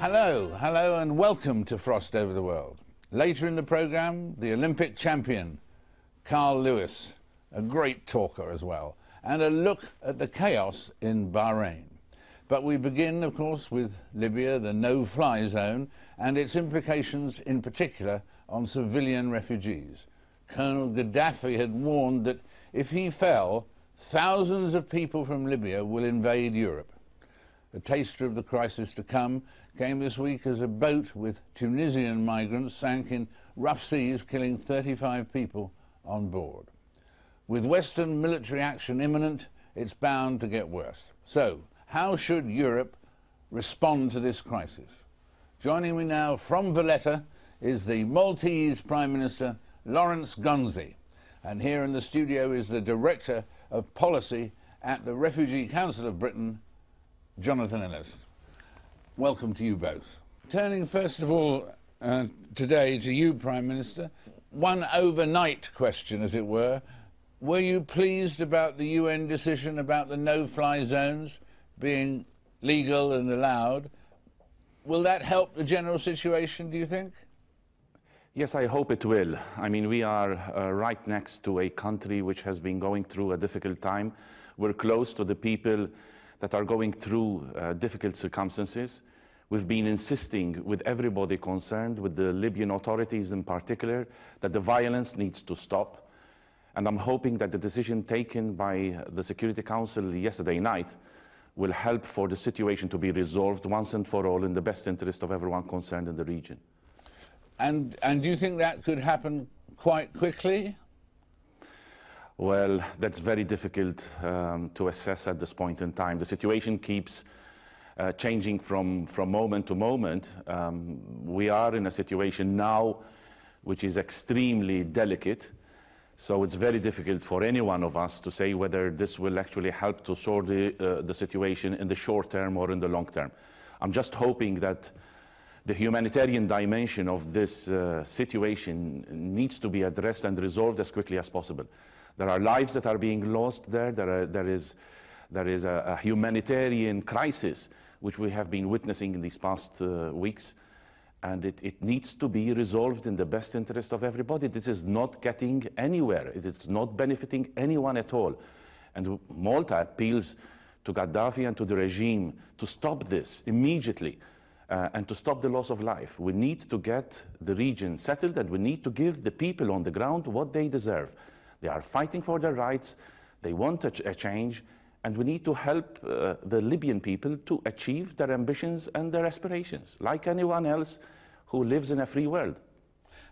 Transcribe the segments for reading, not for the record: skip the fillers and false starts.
Hello and welcome to Frost Over the World. Later in the programme, the Olympic champion, Carl Lewis, a great talker as well, and a look at the chaos in Bahrain. But we begin, of course, with Libya, the no-fly zone, and its implications in particular on civilian refugees. Colonel Gaddafi had warned that if he fell, thousands of people from Libya will invade Europe. A taster of the crisis to come came this week as a boat with Tunisian migrants sank in rough seas, killing 35 people on board. With Western military action imminent, it's bound to get worse. So, how should Europe respond to this crisis? Joining me now from Valletta is the Maltese Prime Minister, Laurence Gonzi. And here in the studio is the Director of Policy at the Refugee Council of Britain, Jonathan Ellis. Welcome to you both. Turning first of all today to you, Prime Minister, one overnight question, as it were. Were you pleased about the UN decision about the no-fly zones being legal and allowed? Will that help the general situation, do you think? Yes, I hope it will. I mean, we are right next to a country which has been going through a difficult time. We're close to the people that are going through difficult circumstances. We've been insisting with everybody concerned, with the Libyan authorities in particular, that the violence needs to stop. And I'm hoping that the decision taken by the Security Council yesterday night will help for the situation to be resolved once and for all in the best interest of everyone concerned in the region. And do you think that could happen quite quickly? Well, that's very difficult to assess at this point in time. The situation keeps changing from moment to moment. We are in a situation now which is extremely delicate, so it's very difficult for any one of us to say whether this will actually help to sort the situation in the short term or in the long term. I'm just hoping that the humanitarian dimension of this situation needs to be addressed and resolved as quickly as possible. There are lives that are being lost there. There is a humanitarian crisis which we have been witnessing in these past weeks, and it needs to be resolved in the best interest of everybody. This is not getting anywhere. It is not benefiting anyone at all. And Malta appeals to Gaddafi and to the regime to stop this immediately and to stop the loss of life. We need to get the region settled, and we need to give the people on the ground what they deserve. They are fighting for their rights, they want a change, and we need to help the Libyan people to achieve their ambitions and their aspirations, like anyone else who lives in a free world.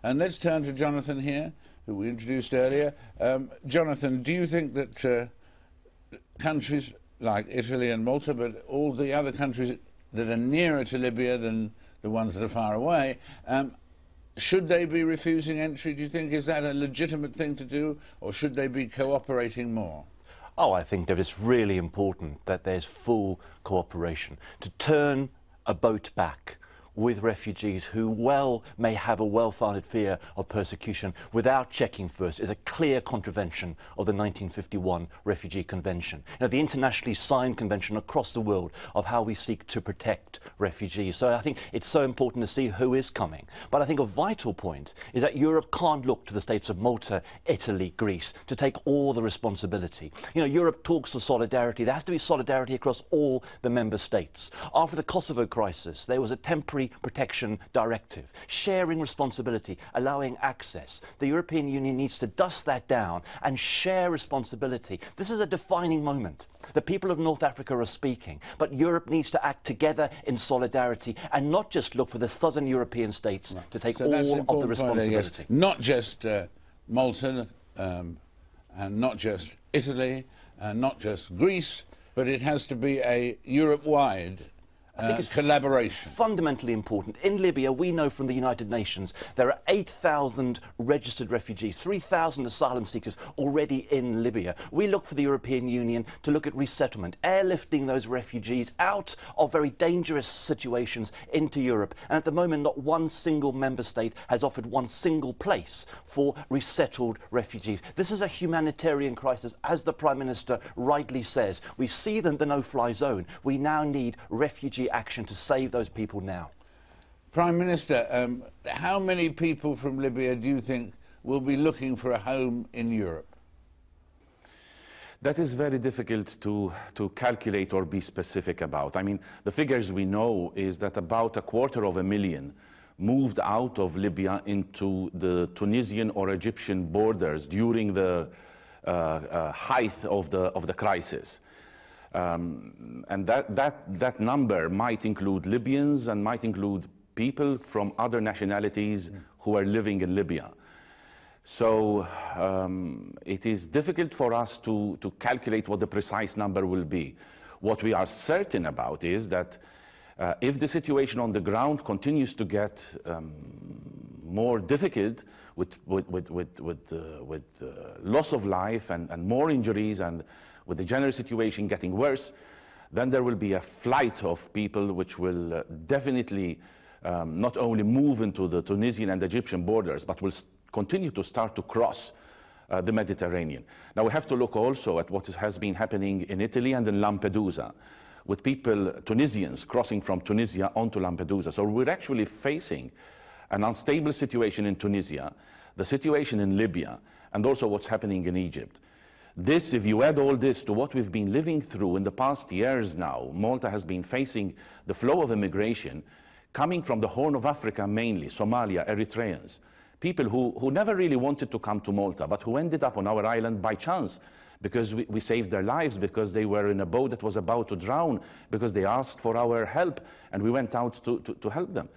And let's turn to Jonathan here, who we introduced earlier. Jonathan, do you think that countries like Italy and Malta, but all the other countries that are nearer to Libya than the ones that are far away, should they be refusing entry, do you think? Is that a legitimate thing to do, or should they be cooperating more? Oh, I think that it's really important that there's full cooperation. To turn a boat back with refugees who may have a well-founded fear of persecution without checking first is a clear contravention of the 1951 Refugee Convention. You know, the internationally signed convention across the world of how we seek to protect refugees. So I think it's so important to see who is coming. But I think a vital point is that Europe can't look to the states of Malta, Italy, Greece to take all the responsibility. You know, Europe talks of solidarity. There has to be solidarity across all the member states. After the Kosovo crisis, there was a temporary protection directive, sharing responsibility, allowing access. The European Union needs to dust that down and share responsibility. This is a defining moment. The people of North Africa are speaking, but Europe needs to act together in solidarity and not just look for the southern European states to take all of the responsibility. Yes. Not just Malta and not just Italy and not just Greece, but it has to be a Europe-wide I think it's collaboration. Fundamentally important. In Libya, we know from the United Nations there are 8,000 registered refugees, 3,000 asylum seekers already in Libya. We look for the European Union to look at resettlement, airlifting those refugees out of very dangerous situations into Europe. And at the moment, not one single member state has offered one single place for resettled refugees. This is a humanitarian crisis, as the Prime Minister rightly says. We see the no-fly zone. We now need refugee action to save those people now. Prime Minister, how many people from Libya do you think will be looking for a home in Europe? That is very difficult to calculate or be specific about. I mean, the figures we know is that about 250,000 moved out of Libya into the Tunisian or Egyptian borders during the height of the crisis. And that number might include Libyans and might include people from other nationalities who are living in Libya. So it is difficult for us to calculate what the precise number will be. What we are certain about is that if the situation on the ground continues to get more difficult with loss of life and more injuries, and with the general situation getting worse, then there will be a flight of people which will definitely not only move into the Tunisian and Egyptian borders, but will continue to start to cross the Mediterranean. Now we have to look also at what has been happening in Italy and in Lampedusa, with people, Tunisians, crossing from Tunisia onto Lampedusa. So we're actually facing an unstable situation in Tunisia, the situation in Libya, and also what's happening in Egypt. This, if you add all this to what we've been living through in the past years now, Malta has been facing the flow of immigration coming from the Horn of Africa mainly, Somalia, Eritreans, people who never really wanted to come to Malta, but who ended up on our island by chance, because we saved their lives, because they were in a boat that was about to drown, because they asked for our help, and we went out to help them.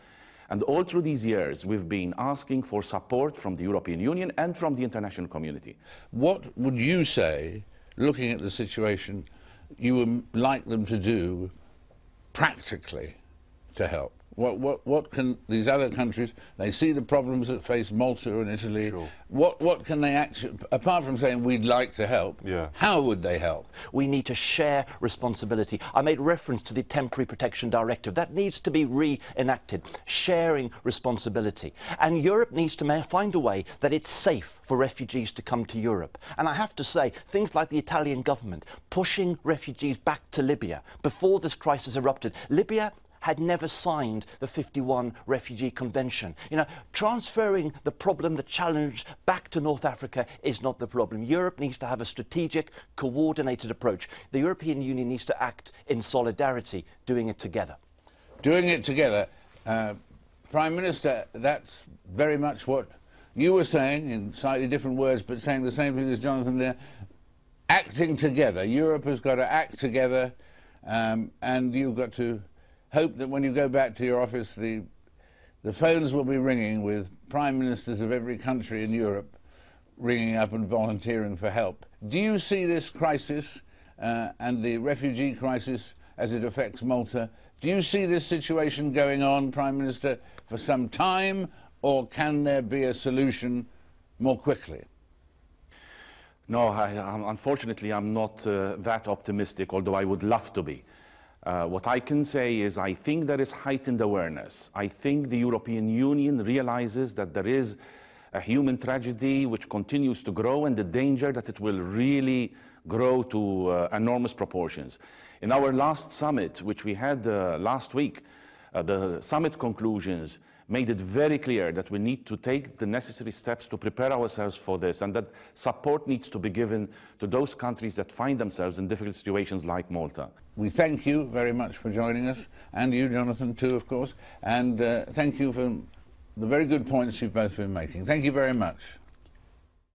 And all through these years, we've been asking for support from the European Union and from the international community. What would you say, looking at the situation, you would like them to do practically to help? What can these other countries, they see the problems that face Malta and Italy, Sure. What can they actually, apart from saying we'd like to help, how would they help? We need to share responsibility. I made reference to the Temporary Protection Directive. That needs to be reenacted, sharing responsibility. And Europe needs to find a way that it's safe for refugees to come to Europe. And I have to say, things like the Italian government pushing refugees back to Libya before this crisis erupted. Libya had never signed the 51 Refugee Convention. You know, transferring the problem, the challenge, back to North Africa is not the problem. Europe needs to have a strategic, coordinated approach. The European Union needs to act in solidarity, doing it together. Doing it together. Prime Minister, that's very much what you were saying, in slightly different words, but saying the same thing as Jonathan there. Acting together. Europe has got to act together, and you've got to hope that when you go back to your office, the phones will be ringing with prime ministers of every country in Europe ringing up and volunteering for help. Do you see this crisis and the refugee crisis as it affects Malta? Do you see this situation going on, Prime Minister, for some time, or can there be a solution more quickly? No, unfortunately, I'm not that optimistic, although I would love to be. What I can say is I think there is heightened awareness. I think the European Union realizes that there is a human tragedy which continues to grow, and the danger that it will really grow to enormous proportions. In our last summit, which we had last week, the summit conclusions made it very clear that we need to take the necessary steps to prepare ourselves for this, and that support needs to be given to those countries that find themselves in difficult situations like Malta. We thank you very much for joining us, and you, Jonathan, too, of course, and thank you for the very good points you've both been making. Thank you very much.